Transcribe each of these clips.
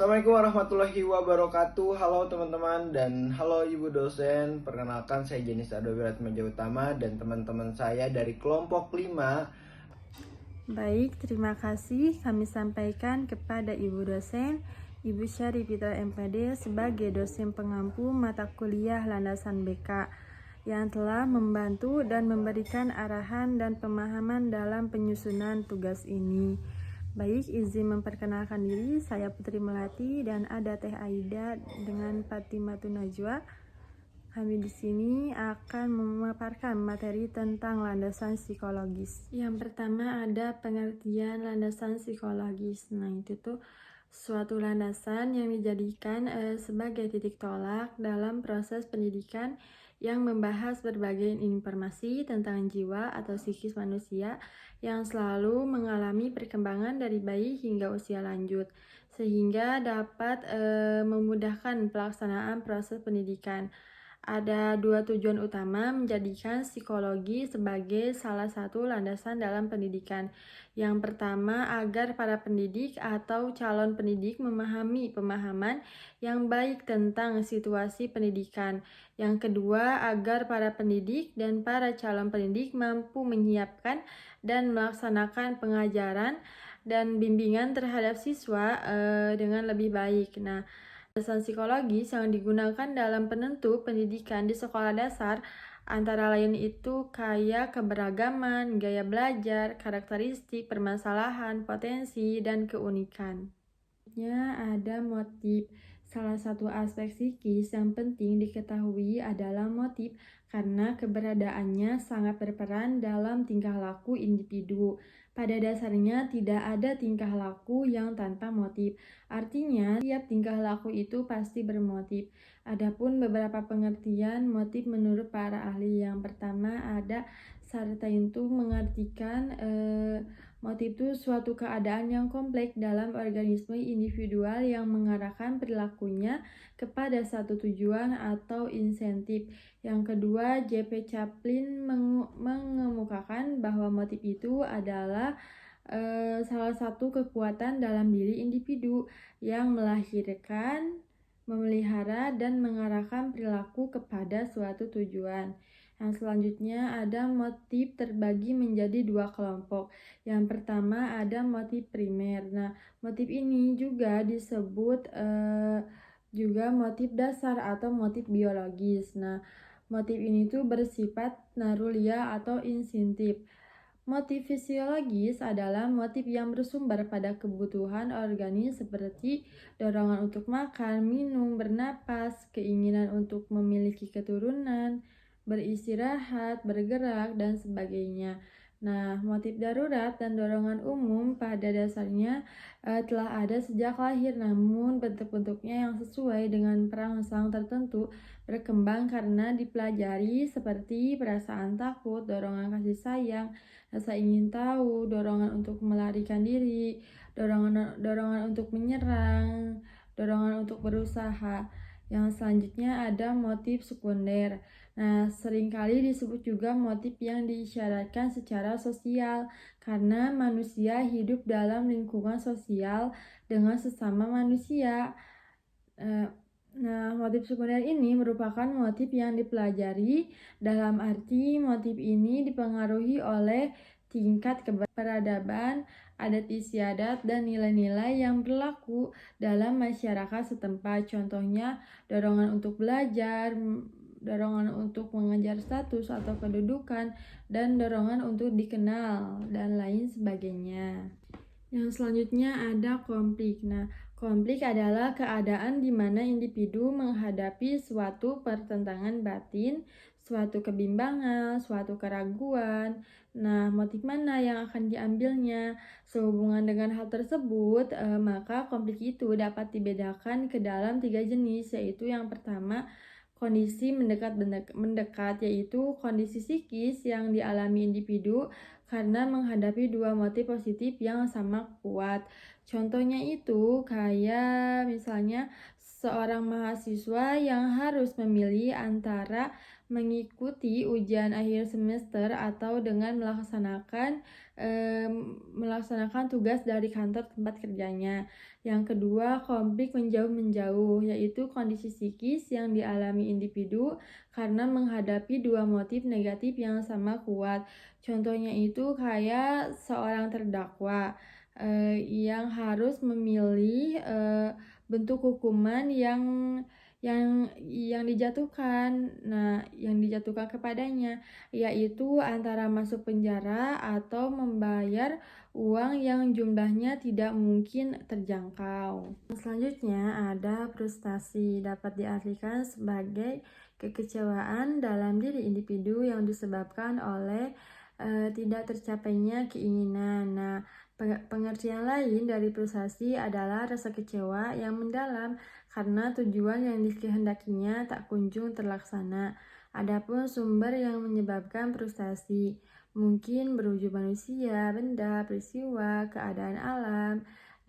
Assalamualaikum warahmatullahi wabarakatuh. Halo teman-teman dan halo ibu dosen. Perkenalkan saya Jenis Adobirat Meja Utama dan teman-teman saya dari kelompok 5. Baik, terima kasih kami sampaikan kepada Ibu dosen, Ibu Syarifitra MPD sebagai dosen pengampu mata kuliah landasan BK yang telah membantu dan memberikan arahan dan pemahaman dalam penyusunan tugas ini. Baik, izin memperkenalkan diri, saya Putri Melati dan ada Teh Aida dengan Fatimatun Najwa. Kami di sini akan memaparkan materi tentang landasan psikologis. Yang pertama ada pengertian landasan psikologis. Nah, itu tuh suatu landasan yang dijadikan sebagai titik tolak dalam proses pendidikan yang membahas berbagai informasi tentang jiwa atau psikis manusia yang selalu mengalami perkembangan dari bayi hingga usia lanjut, sehingga dapat memudahkan pelaksanaan proses pendidikan. Ada dua tujuan utama menjadikan psikologi sebagai salah satu landasan dalam pendidikan. Yang pertama, agar para pendidik atau calon pendidik memahami pemahaman yang baik tentang situasi pendidikan. Yang kedua, agar para pendidik dan para calon pendidik mampu menyiapkan dan melaksanakan pengajaran dan bimbingan terhadap siswa dengan lebih baik. Nah, landasan psikologis yang digunakan dalam penentu pendidikan di sekolah dasar antara lain itu kayak keberagaman, gaya belajar, karakteristik, permasalahan, potensi, dan keunikan. Ada motif. Salah satu aspek psikis yang penting diketahui adalah motif karena keberadaannya sangat berperan dalam tingkah laku individu. Pada dasarnya tidak ada tingkah laku yang tanpa motif. Artinya, tiap tingkah laku itu pasti bermotif. Adapun beberapa pengertian motif menurut para ahli. Yang pertama ada Sartain itu mengartikan motif itu suatu keadaan yang kompleks dalam organisme individual yang mengarahkan perilakunya kepada satu tujuan atau insentif. Yang kedua, J.P. Chaplin mengemukakan bahwa motif itu adalah salah satu kekuatan dalam diri individu yang melahirkan, memelihara, dan mengarahkan perilaku kepada suatu tujuan. Yang selanjutnya ada motif terbagi menjadi dua kelompok. Yang pertama ada motif primer. Nah, motif ini juga disebut juga motif dasar atau motif biologis. Nah, motif ini tuh bersifat narulia atau instinktif. Motif fisiologis adalah motif yang bersumber pada kebutuhan organis seperti dorongan untuk makan, minum, bernapas, keinginan untuk memiliki keturunan, beristirahat, bergerak, dan sebagainya. Nah, motif darurat dan dorongan umum pada dasarnya telah ada sejak lahir, namun bentuk-bentuknya yang sesuai dengan perangsang tertentu berkembang karena dipelajari seperti perasaan takut, dorongan kasih sayang, rasa ingin tahu, dorongan untuk melarikan diri, dorongan untuk menyerang, dorongan untuk berusaha. Yang selanjutnya ada motif sekunder. Nah, seringkali disebut juga motif yang diisyaratkan secara sosial karena manusia hidup dalam lingkungan sosial dengan sesama manusia. Nah, motif sekunder ini merupakan motif yang dipelajari dalam arti motif ini dipengaruhi oleh tingkat keperadaban, adat istiadat, dan nilai-nilai yang berlaku dalam masyarakat setempat. Contohnya, dorongan untuk belajar, dorongan untuk mengejar status atau kedudukan, dan dorongan untuk dikenal, dan lain sebagainya. Yang selanjutnya ada konflik. Nah, konflik adalah keadaan di mana individu menghadapi suatu pertentangan batin, suatu kebimbangan, suatu keraguan. Nah, motif mana yang akan diambilnya? Sehubungan dengan hal tersebut, maka konflik itu dapat dibedakan ke dalam 3 jenis, yaitu yang pertama, kondisi mendekat, yaitu kondisi psikis yang dialami individu karena menghadapi dua motif positif yang sama kuat. Contohnya itu kayak misalnya seorang mahasiswa yang harus memilih antara mengikuti ujian akhir semester atau dengan melaksanakan tugas dari kantor tempat kerjanya. Yang kedua, konflik menjauh-menjauh, yaitu kondisi psikis yang dialami individu karena menghadapi dua motif negatif yang sama kuat. Contohnya itu kayak seorang terdakwa yang harus memilih bentuk hukuman yang dijatuhkan. Nah, yang dijatuhkan kepadanya yaitu antara masuk penjara atau membayar uang yang jumlahnya tidak mungkin terjangkau. Selanjutnya ada frustasi, dapat diartikan sebagai kekecewaan dalam diri individu yang disebabkan oleh tidak tercapainya keinginan. Nah, pengertian lain dari frustasi adalah rasa kecewa yang mendalam karena tujuan yang dikehendakinya tak kunjung terlaksana. Adapun sumber yang menyebabkan frustasi mungkin berwujud manusia, benda, peristiwa, keadaan alam,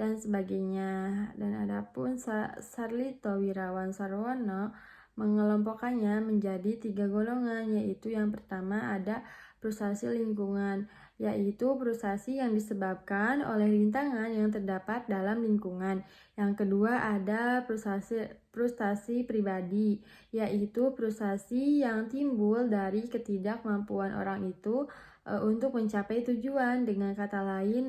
dan sebagainya. Dan adapun Sarlito Wirawan Sarwono mengelompokkannya menjadi 3 golongan, yaitu yang pertama ada frustasi lingkungan, yaitu frustasi yang disebabkan oleh rintangan yang terdapat dalam lingkungan. Yang kedua ada frustasi pribadi, yaitu frustasi yang timbul dari ketidakmampuan orang itu untuk mencapai tujuan. Dengan kata lain,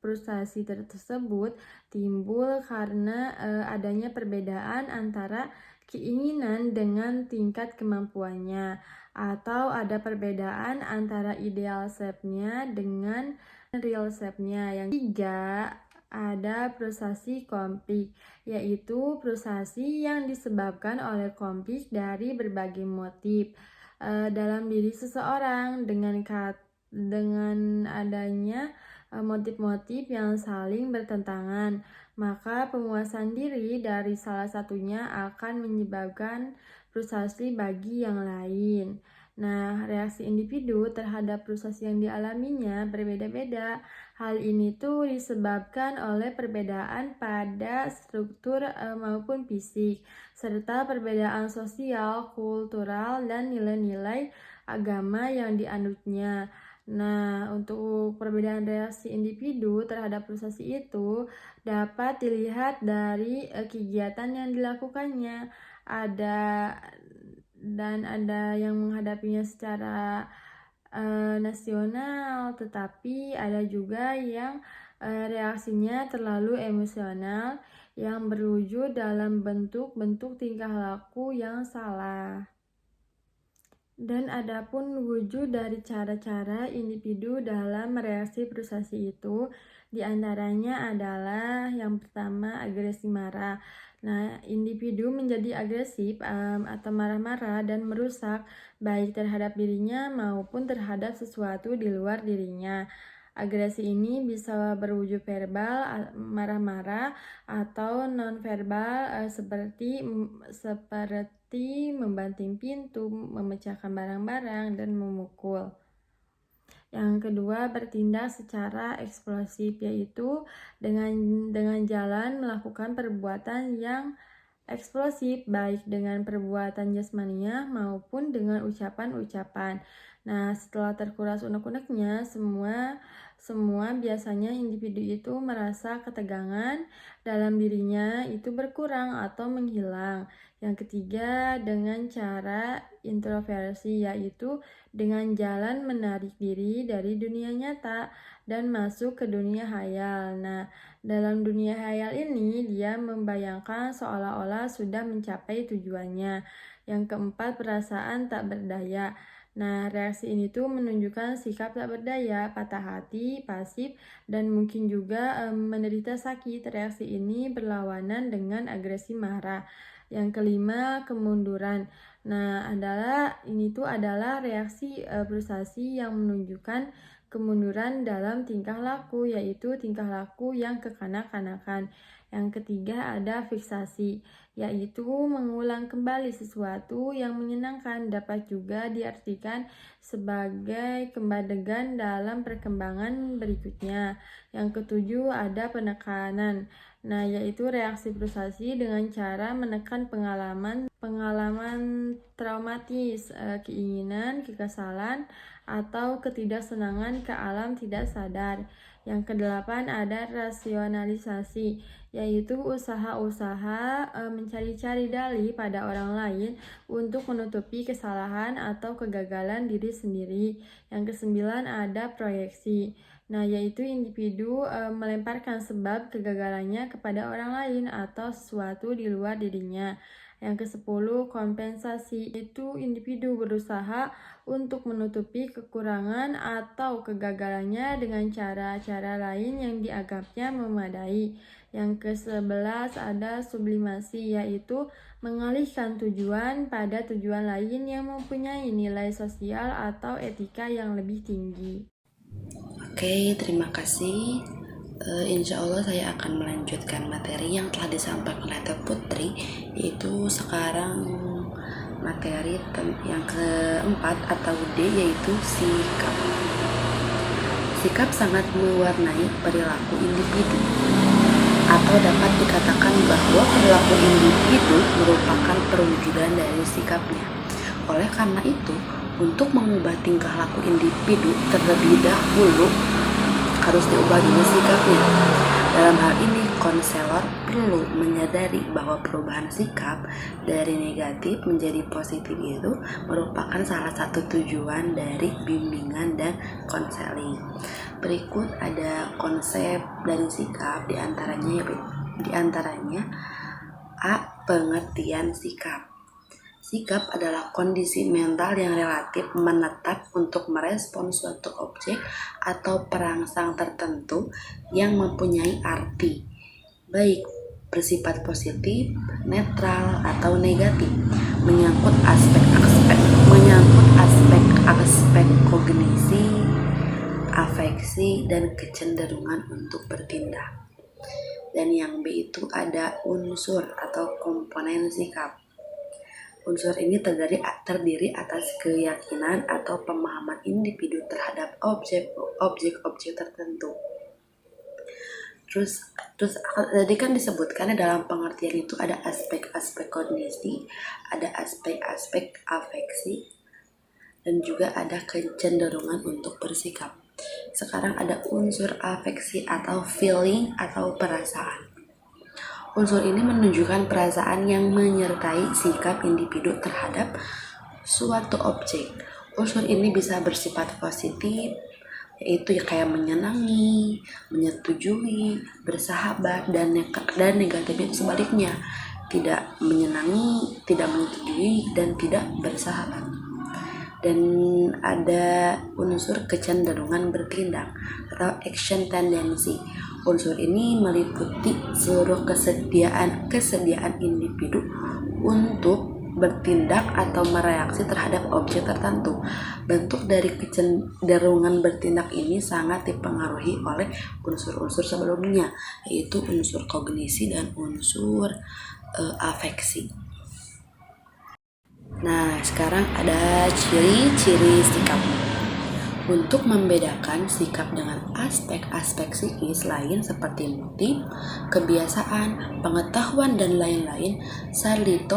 frustasi tersebut timbul karena adanya perbedaan antara keinginan dengan tingkat kemampuannya, atau ada perbedaan antara ideal shape-nya dengan real shape-nya. Yang ketiga ada frustasi konflik, yaitu frustasi yang disebabkan oleh konflik dari berbagai motif dalam diri seseorang. Dengan adanya motif-motif yang saling bertentangan, maka pemuasan diri dari salah satunya akan menyebabkan frustasi bagi yang lain. Nah, reaksi individu terhadap frustasi yang dialaminya berbeda-beda. Hal ini tuh disebabkan oleh perbedaan pada struktur maupun fisik, serta perbedaan sosial, kultural, dan nilai-nilai agama yang dianutnya. Nah, untuk perbedaan reaksi individu terhadap frustasi itu dapat dilihat dari kegiatan yang dilakukannya. Ada yang menghadapinya secara nasional, tetapi ada juga yang reaksinya terlalu emosional yang berwujud dalam bentuk-bentuk tingkah laku yang salah. Dan adapun wujud dari cara-cara individu dalam mereaksi frustasi itu, diantaranya adalah yang pertama agresi marah. Nah, individu menjadi agresif atau marah-marah dan merusak baik terhadap dirinya maupun terhadap sesuatu di luar dirinya. Agresi ini bisa berwujud verbal, marah-marah, atau non-verbal seperti membanting pintu, memecahkan barang-barang, dan memukul. Yang kedua, bertindak secara eksplosif, yaitu dengan jalan melakukan perbuatan yang eksplosif, baik dengan perbuatan jasmaniah maupun dengan ucapan-ucapan. Nah, setelah terkuras unek-uneknya, semua biasanya individu itu merasa ketegangan dalam dirinya itu berkurang atau menghilang. Yang ketiga, dengan cara introversi, yaitu dengan jalan menarik diri dari dunia nyata dan masuk ke dunia hayal. Nah, dalam dunia hayal ini dia membayangkan seolah-olah sudah mencapai tujuannya. Yang keempat, perasaan tak berdaya. Nah, reaksi ini tuh menunjukkan sikap tak berdaya, patah hati, pasif, dan mungkin juga menderita sakit. Reaksi ini berlawanan dengan agresi marah. Yang kelima, kemunduran. Nah, ini tuh adalah reaksi frustasi yang menunjukkan kemunduran dalam tingkah laku, yaitu tingkah laku yang kekanak-kanakan. Yang ketiga ada fiksasi, yaitu mengulang kembali sesuatu yang menyenangkan, dapat juga diartikan sebagai kembadegan dalam perkembangan berikutnya. Yang ketujuh ada penekanan. Nah, yaitu reaksi frustasi dengan cara menekan pengalaman traumatis, keinginan, kekesalan, atau ketidaksenangan ke alam tidak sadar. Yang kedelapan ada rasionalisasi, yaitu usaha-usaha mencari-cari dalih pada orang lain untuk menutupi kesalahan atau kegagalan diri sendiri. Yang kesembilan ada proyeksi. Nah, yaitu individu melemparkan sebab kegagalannya kepada orang lain atau sesuatu di luar dirinya. Yang ke-10 kompensasi, itu individu berusaha untuk menutupi kekurangan atau kegagalannya dengan cara-cara lain yang dianggapnya memadai. Yang ke-11 ada sublimasi, yaitu mengalihkan tujuan pada tujuan lain yang mempunyai nilai sosial atau etika yang lebih tinggi. Oke, terima kasih. Insya Allah saya akan melanjutkan materi yang telah disampaikan oleh Teh Putri, yaitu sekarang materi yang keempat atau D, yaitu sikap. Sikap sangat mewarnai perilaku individu, atau dapat dikatakan bahwa perilaku individu merupakan perwujudan dari sikapnya. Oleh karena itu, untuk mengubah tingkah laku individu terlebih dahulu harus diubah dulu sikapnya. Dalam hal ini, konselor perlu menyadari bahwa perubahan sikap dari negatif menjadi positif itu merupakan salah satu tujuan dari bimbingan dan konseling. Berikut ada konsep dari sikap, diantaranya A. Pengertian sikap. Sikap adalah kondisi mental yang relatif menetap untuk merespon suatu objek atau perangsang tertentu yang mempunyai arti, baik bersifat positif, netral, atau negatif, menyangkut aspek kognisi, afeksi, dan kecenderungan untuk bertindak. Dan yang B itu ada unsur atau komponen sikap. Unsur ini terdiri atas keyakinan atau pemahaman individu terhadap objek-objek tertentu. Terus tadi kan disebutkan dalam pengertian itu ada aspek-aspek kognisi, ada aspek-aspek afeksi, dan juga ada kecenderungan untuk bersikap. Sekarang ada unsur afeksi atau feeling atau perasaan. Unsur ini menunjukkan perasaan yang menyertai sikap individu terhadap suatu objek. Unsur ini bisa bersifat positif, yaitu kayak menyenangi, menyetujui, bersahabat, dan negatif sebaliknya, tidak menyenangi, tidak menyetujui, dan tidak bersahabat. Dan ada unsur kecenderungan bertindak atau action tendency. Unsur ini meliputi seluruh kesediaan individu untuk bertindak atau mereaksi terhadap objek tertentu. Bentuk dari kecenderungan bertindak ini sangat dipengaruhi oleh unsur-unsur sebelumnya, yaitu unsur kognisi dan unsur afeksi. Nah, sekarang ada ciri-ciri sikap. Untuk membedakan sikap dengan aspek-aspek psikis lain seperti motif, kebiasaan, pengetahuan, dan lain-lain, Sarlito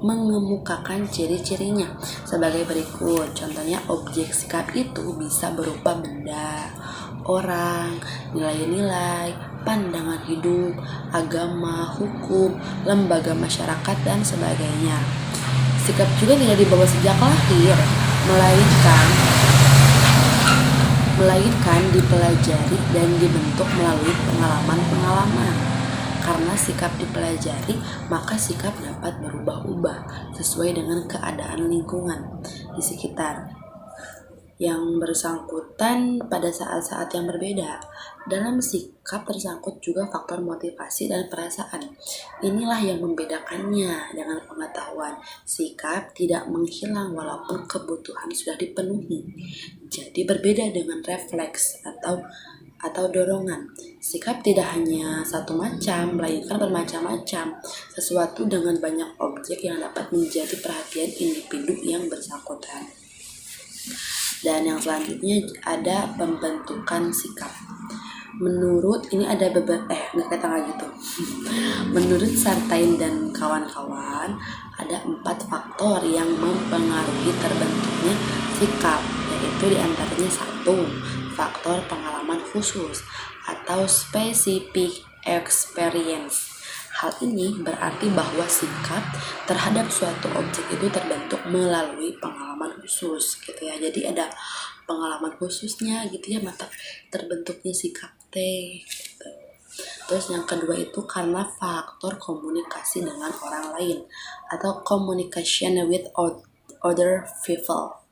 mengemukakan ciri-cirinya sebagai berikut. Contohnya, objek sikap itu bisa berupa benda, orang, nilai-nilai, pandangan hidup, agama, hukum, lembaga masyarakat, dan sebagainya. Sikap juga tidak dibawa sejak lahir, melainkan dipelajari dan dibentuk melalui pengalaman-pengalaman. Karena sikap dipelajari, maka sikap dapat berubah-ubah sesuai dengan keadaan lingkungan di sekitar yang bersangkutan pada saat-saat yang berbeda. Dalam sikap tersangkut juga faktor motivasi dan perasaan. Inilah yang membedakannya dengan pengetahuan. Sikap tidak menghilang walaupun kebutuhan sudah dipenuhi. Jadi berbeda dengan refleks atau dorongan. Sikap tidak hanya satu macam, melainkan bermacam-macam. Sesuatu dengan banyak objek yang dapat menjadi perhatian individu yang bersangkutan. Dan yang selanjutnya ada pembentukan sikap. Menurut ini ada beberapa nggak kata lagi tuh. Menurut Sartain dan kawan-kawan ada 4 faktor yang mempengaruhi terbentuknya sikap, yaitu diantaranya 1. Faktor pengalaman khusus atau specific experience. Hal ini berarti bahwa sikap terhadap suatu objek itu terbentuk melalui pengalaman khusus gitu ya. Jadi ada pengalaman khususnya gitu ya mata terbentuknya sikap teh gitu. Terus yang kedua itu karena faktor komunikasi dengan orang lain atau communication with other people.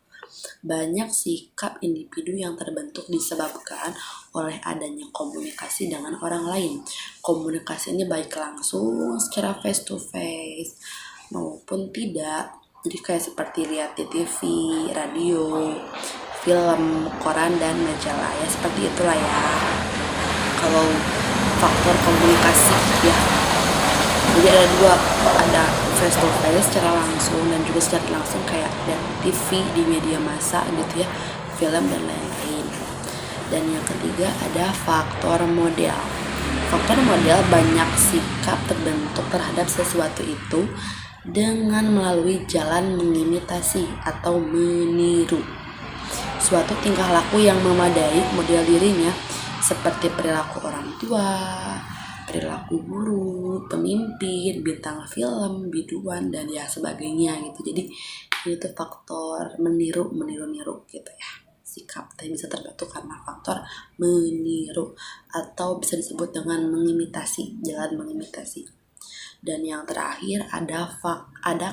Banyak sikap individu yang terbentuk disebabkan oleh adanya komunikasi dengan orang lain. Komunikasi ini baik langsung secara face to face maupun tidak. Jadi kayak seperti lihat di TV, radio, film, koran, dan majalah ya, seperti itulah ya. Kalau faktor komunikasi ya, jadi ada 2, ada face to face secara langsung dan juga secara langsung kayak ada TV di media massa gitu ya, film dan lain-lain. Dan yang ketiga ada faktor model. Faktor model banyak sikap terbentuk terhadap sesuatu itu dengan melalui jalan mengimitasi atau meniru suatu tingkah laku yang memadai model dirinya, seperti perilaku orang tua, perilaku guru, pemimpin, bintang film, biduan, dan ya sebagainya gitu. Jadi itu faktor meniru gitu ya. Sikap tadi bisa terbentuk karena faktor meniru atau bisa disebut dengan mengimitasi, jalan mengimitasi. Dan yang terakhir ada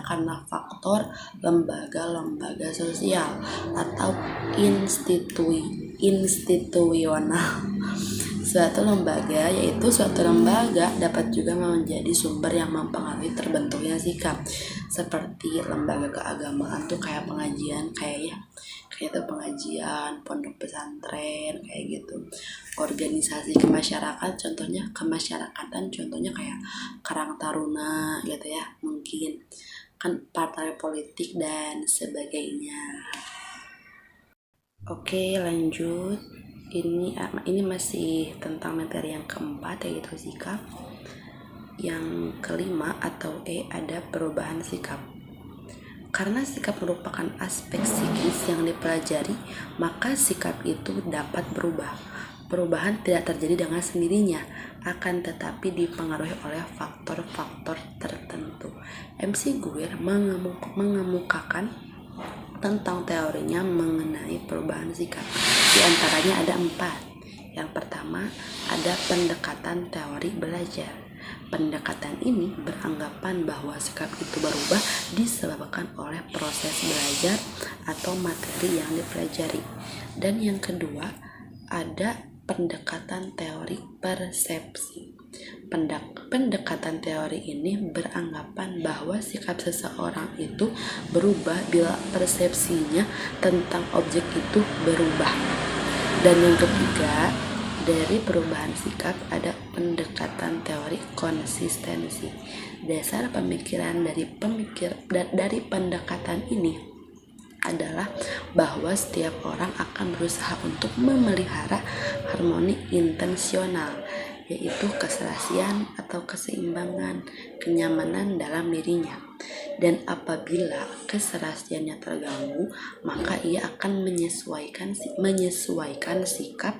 karena faktor lembaga-lembaga sosial atau institusional. Suatu lembaga dapat juga menjadi sumber yang mempengaruhi terbentuknya sikap. Seperti lembaga keagamaan tuh kayak pengajian, kayak itu pengajian, pondok pesantren kayak gitu. Organisasi kemasyarakatan contohnya kayak Karang Taruna gitu ya, mungkin kan partai politik dan sebagainya. Oke, lanjut. Ini masih tentang materi yang keempat, yaitu sikap. Yang kelima atau ada perubahan sikap. Karena sikap merupakan aspek psikis yang dipelajari, maka sikap itu dapat berubah. Perubahan tidak terjadi dengan sendirinya, akan tetapi dipengaruhi oleh faktor-faktor tertentu. MC Guir mengemukakan tentang teorinya mengenai perubahan sikap. Di antaranya ada 4. Yang pertama, ada pendekatan teori belajar. Pendekatan ini beranggapan bahwa sikap itu berubah disebabkan oleh proses belajar atau materi yang dipelajari. Dan yang kedua, ada pendekatan teori persepsi. Pendekatan teori ini beranggapan bahwa sikap seseorang itu berubah bila persepsinya tentang objek itu berubah. Dan yang ketiga, dari perubahan sikap ada pendekatan teori konsistensi. Dasar pemikiran dari pendekatan ini adalah bahwa setiap orang akan berusaha untuk memelihara harmoni intensional, yaitu keserasian atau keseimbangan, kenyamanan dalam dirinya. Dan apabila keserasiannya terganggu, maka ia akan menyesuaikan sikap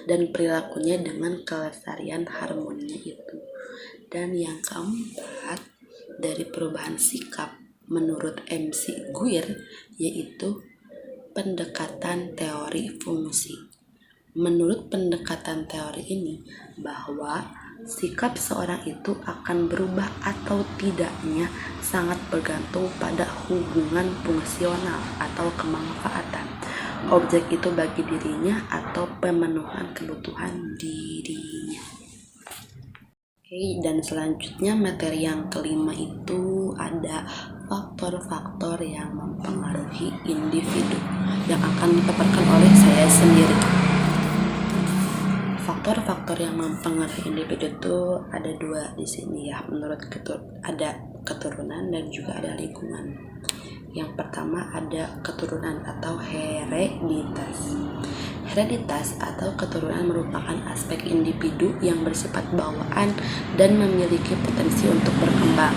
dan perilakunya dengan kelestarian harmoninya itu. Dan yang keempat, dari perubahan sikap menurut MC Guir yaitu pendekatan teori fungsi. Menurut pendekatan teori ini, bahwa sikap seorang itu akan berubah atau tidaknya sangat bergantung pada hubungan fungsional atau kemanfaatan objek itu bagi dirinya atau pemenuhan kebutuhan dirinya. Oke, dan selanjutnya materi yang kelima itu ada faktor-faktor yang mempengaruhi individu yang akan dipaparkan oleh saya sendiri. Faktor-faktor yang mempengaruhi individu itu ada 2 di sini ya, menurut ada keturunan dan juga ada lingkungan. Yang pertama ada keturunan atau hereditas. Hereditas atau keturunan merupakan aspek individu yang bersifat bawaan dan memiliki potensi untuk berkembang.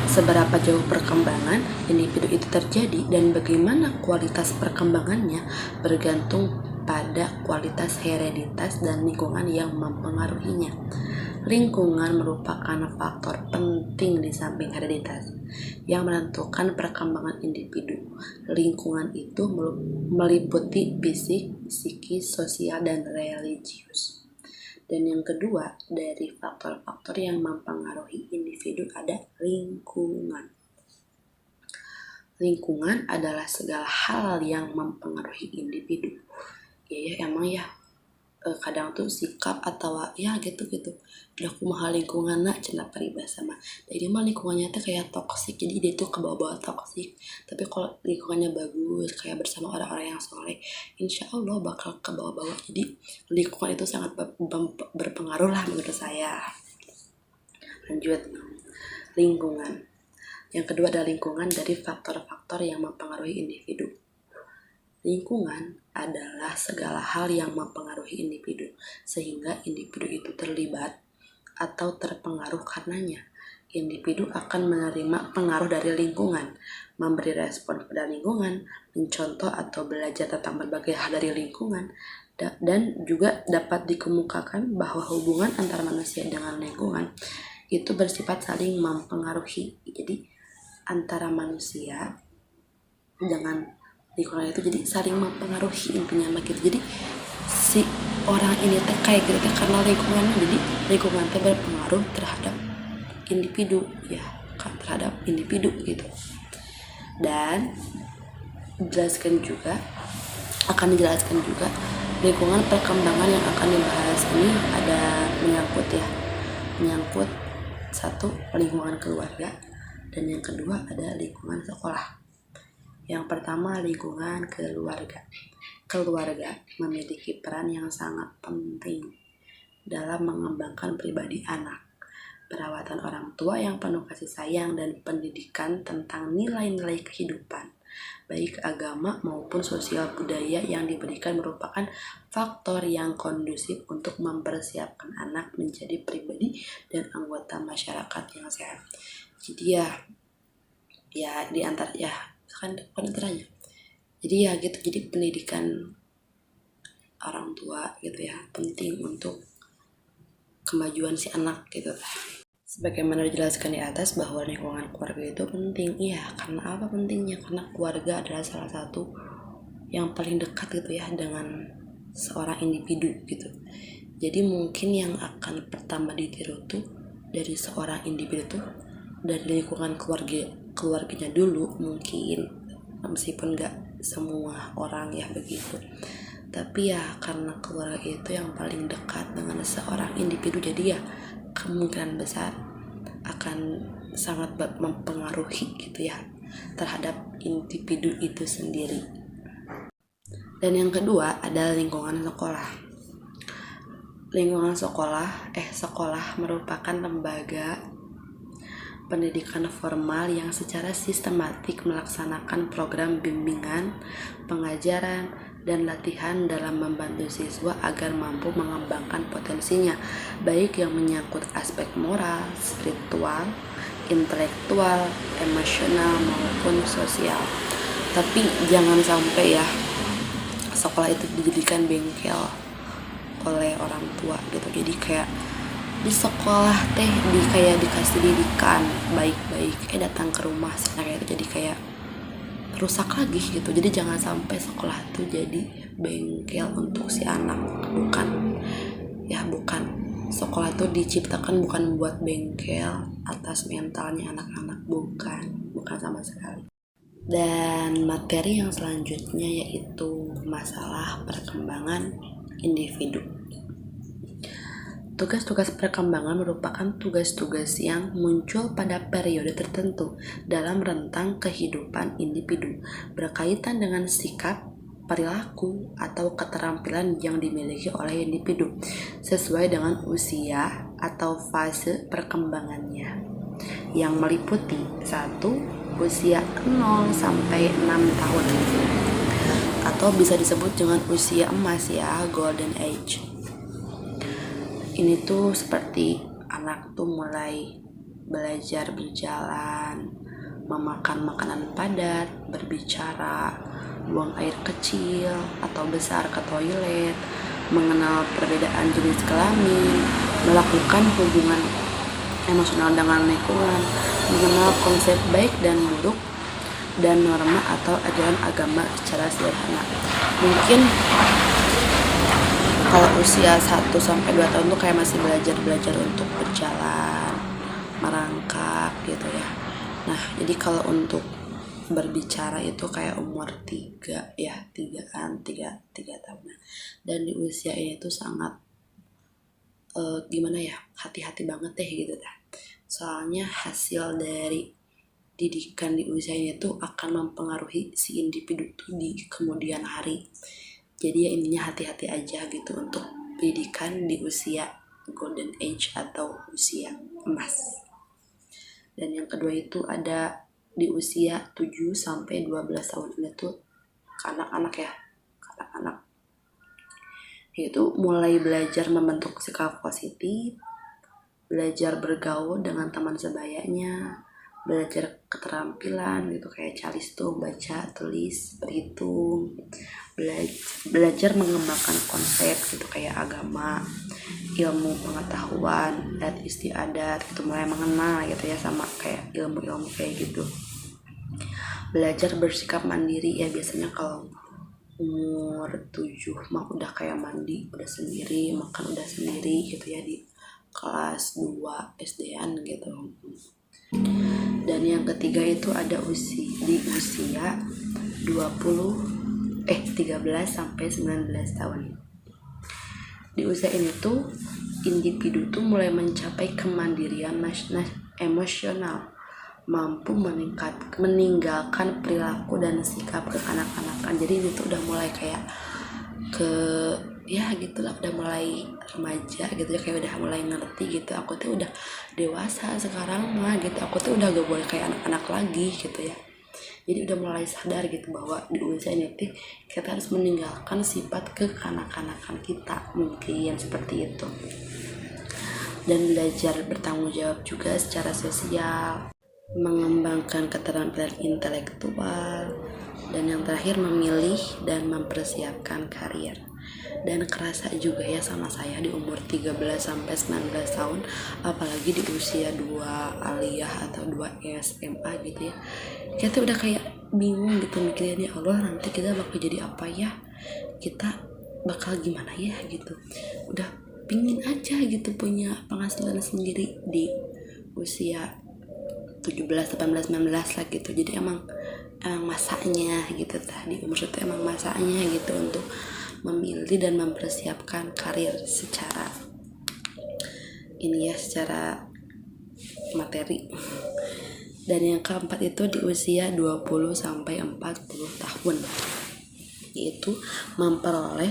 Seberapa jauh perkembangan individu itu terjadi dan bagaimana kualitas perkembangannya bergantung pada kualitas hereditas dan lingkungan yang mempengaruhinya. Lingkungan merupakan faktor penting di samping hereditas yang menentukan perkembangan individu. Lingkungan itu meliputi fisik, psikis, sosial, dan religius. Dan yang kedua, dari faktor-faktor yang mempengaruhi individu ada lingkungan. Lingkungan adalah segala hal yang mempengaruhi individu. Emang kadang tuh sikap atau gitu udah kumaha lingkungan cenah paribasa mah. Jadi mah lingkungannya tuh kayak toksik, jadi dia tuh kebawa-bawa toksik. Tapi kalau lingkungannya bagus kayak bersama orang-orang yang soleh, insya Allah bakal kebawa-bawa. Jadi lingkungan itu sangat berpengaruh lah menurut saya. Lanjut, lingkungan. Yang kedua adalah lingkungan dari faktor-faktor yang mempengaruhi individu. Lingkungan adalah segala hal yang mempengaruhi individu, sehingga individu itu terlibat atau terpengaruh karenanya. Individu akan menerima pengaruh dari lingkungan, memberi respon pada lingkungan, mencontoh atau belajar tentang berbagai hal dari lingkungan, dan juga dapat dikemukakan bahwa hubungan antara manusia dengan lingkungan itu bersifat saling mempengaruhi. Jadi antara manusia dengan lingkungan itu jadi saling mempengaruhi intinya gitu. Jadi si orang ini kayak gitu karena lingkungannya, jadi lingkungan berpengaruh terhadap individu terhadap individu gitu. Dan akan dijelaskan juga lingkungan perkembangan yang akan dibahas ini ada menyangkut satu, lingkungan keluarga, dan yang kedua ada lingkungan sekolah. Yang pertama, lingkungan keluarga. Keluarga memiliki peran yang sangat penting dalam mengembangkan pribadi anak. Perawatan orang tua yang penuh kasih sayang dan pendidikan tentang nilai-nilai kehidupan, baik agama maupun sosial budaya yang diberikan merupakan faktor yang kondusif untuk mempersiapkan anak menjadi pribadi dan anggota masyarakat yang sehat. Jadi di antara jadi pendidikan orang tua penting untuk kemajuan si anak gitu. Sebagaimana dijelaskan di atas bahwa lingkungan keluarga itu penting. Karena apa pentingnya? Karena keluarga adalah salah satu yang paling dekat dengan seorang individu gitu. Jadi mungkin yang akan pertama ditiru tuh dari seorang individu tuh dari lingkungan keluarganya dulu, mungkin meskipun gak semua orang begitu, tapi karena keluarga itu yang paling dekat dengan seorang individu, jadi kemungkinan besar akan sangat mempengaruhi terhadap individu itu sendiri. Dan yang kedua adalah lingkungan sekolah. Lingkungan sekolah merupakan lembaga pendidikan formal yang secara sistematik melaksanakan program bimbingan, pengajaran, dan latihan dalam membantu siswa agar mampu mengembangkan potensinya, baik yang menyangkut aspek moral, spiritual, intelektual, emosional, maupun sosial. Tapi jangan sampai sekolah itu dijadikan bengkel oleh orang tua gitu. Jadi kayak di sekolah dikasih didikan baik-baik, datang ke rumah itu jadi kayak rusak lagi gitu. Jadi jangan sampai sekolah itu jadi bengkel untuk si anak. Bukan. Sekolah itu diciptakan bukan buat bengkel atas mentalnya anak-anak, bukan sama sekali. Dan materi yang selanjutnya yaitu masalah perkembangan individu. Tugas-tugas perkembangan merupakan tugas-tugas yang muncul pada periode tertentu dalam rentang kehidupan individu, berkaitan dengan sikap, perilaku, atau keterampilan yang dimiliki oleh individu sesuai dengan usia atau fase perkembangannya. yang meliputi 1. Usia 0 sampai 6 tahun atau bisa disebut dengan usia emas ya, golden age. Ini tuh seperti anak tuh mulai belajar berjalan, memakan makanan padat, berbicara, buang air kecil atau besar ke toilet, mengenal perbedaan jenis kelamin, melakukan hubungan emosional dengan lingkungan, mengenal konsep baik dan buruk, dan norma atau ajaran agama secara sederhana. Mungkin kalau usia 1 sampai 2 tahun tuh kayak masih belajar untuk berjalan, merangkak gitu ya. Nah, jadi kalau untuk berbicara itu kayak umur 3 tahun. Dan di usia ini tuh sangat hati-hati banget deh gitu dah. Soalnya hasil dari didikan di usia ini tuh akan mempengaruhi si individu tuh di kemudian hari. Jadi ya intinya hati-hati aja gitu untuk pendidikan di usia golden age atau usia emas. Dan yang kedua itu ada di usia 7 sampai 12 tahun ini tuh anak-anak itu mulai belajar membentuk sikap positif, belajar bergaul dengan teman sebayanya, belajar keterampilan gitu kayak calistung, baca, tulis, berhitung, belajar mengembangkan konsep gitu kayak agama, ilmu pengetahuan, adat istiadat gitu, mulai mengenal gitu ya sama kayak ilmu-ilmu kayak gitu. Belajar bersikap mandiri ya, biasanya kalau umur 7 mah udah kayak mandi udah sendiri, makan udah sendiri gitu ya di kelas 2 SD-an gitu. Dan yang ketiga itu ada di usia 13 sampai 19 tahun. Di usia ini tuh individu tuh mulai mencapai kemandirian emosional, mampu meninggalkan perilaku dan sikap kekanak-kanakan. Jadi itu udah mulai kayak udah mulai remaja gitu ya, kayak udah mulai ngerti gitu, aku tuh udah dewasa sekarang mah gitu, aku tuh udah gak boleh kayak anak-anak lagi gitu ya. Jadi udah mulai sadar gitu bahwa di usia ini tuh kita harus meninggalkan sifat kekanak-kanakan kita, mungkin seperti itu. Dan belajar bertanggung jawab juga secara sosial, mengembangkan keterampilan intelektual, dan yang terakhir memilih dan mempersiapkan karir. Dan kerasa juga ya sama saya di umur 13 sampai 19 tahun, apalagi di usia 2 aliyah atau 2 SMA gitu ya, kita udah kayak bingung gitu mikirnya, ya Allah nanti kita bakal jadi apa ya, kita bakal gimana ya gitu. Udah pingin aja gitu punya penghasilan sendiri di usia 17, 18, 19 lah gitu. Jadi emang masanya gitu, tadi umur itu emang masanya gitu untuk memilih dan mempersiapkan karir secara secara materi. Dan yang keempat itu di usia 20 sampai 40 tahun, yaitu memperoleh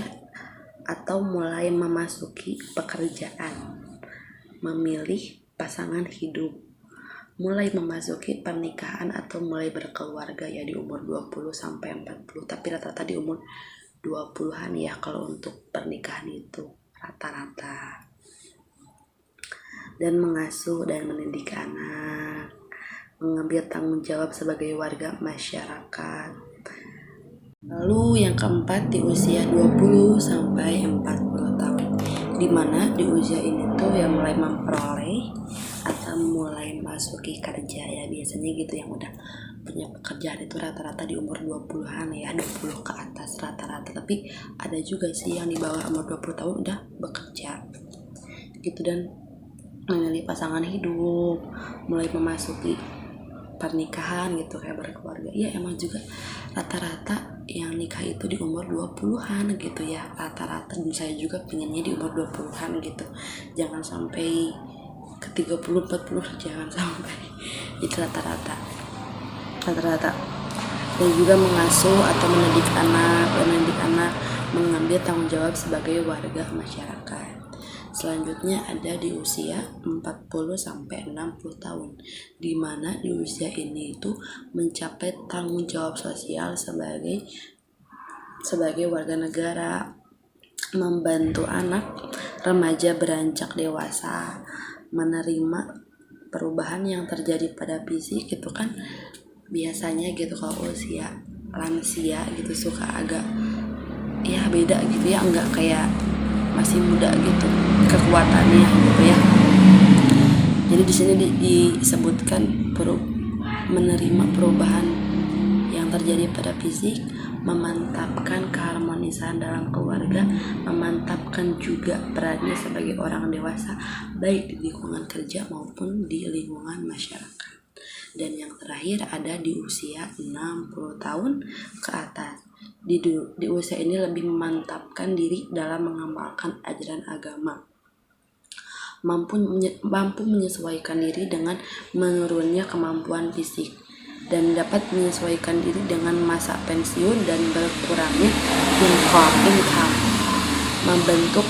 atau mulai memasuki pekerjaan, memilih pasangan hidup, mulai memasuki pernikahan atau mulai berkeluarga ya di umur 20 sampai 40, tapi rata-rata di umur 20-an ya kalau untuk pernikahan itu rata-rata. Dan mengasuh dan mendidik anak, mengambil tanggung jawab sebagai warga masyarakat. Lalu yang keempat di usia 20 sampai 40 tahun, dimana di usia ini tuh yang mulai memperoleh atau mulai masuki kerja ya, biasanya gitu yang udah punya pekerjaan itu rata-rata di umur 20-an ya, 20 ke atas rata-rata, tapi ada juga sih yang di bawah umur 20 tahun udah bekerja gitu. Dan memilih pasangan hidup, mulai memasuki pernikahan gitu kayak berkeluarga ya, emang juga rata-rata yang nikah itu di umur 20-an gitu ya rata-rata, dan saya juga pengennya di umur 20-an gitu, jangan sampai ke 30-40, jangan sampai, itu rata-rata. Dan juga mengasuh atau mendidik anak, mengambil tanggung jawab sebagai warga masyarakat. selanjutnya ada di usia 40 sampai 60 tahun, di mana di usia ini itu mencapai tanggung jawab sosial sebagai warga negara, membantu anak remaja beranjak dewasa, menerima perubahan yang terjadi pada fisik gitu kan. Biasanya gitu kalau usia lansia gitu suka agak ya beda gitu ya, enggak kayak masih muda gitu kekuatannya gitu ya. Jadi di sini disebutkan menerima perubahan yang terjadi pada fisik, memantapkan keharmonisan dalam keluarga, memantapkan juga perannya sebagai orang dewasa baik di lingkungan kerja maupun di lingkungan masyarakat. Dan yang terakhir ada di usia 60 tahun ke atas. Di usia ini lebih memantapkan diri dalam mengamalkan ajaran agama, mampu menyesuaikan diri dengan menurunnya kemampuan fisik, dan dapat menyesuaikan diri dengan masa pensiun dan berkurangnya income, membentuk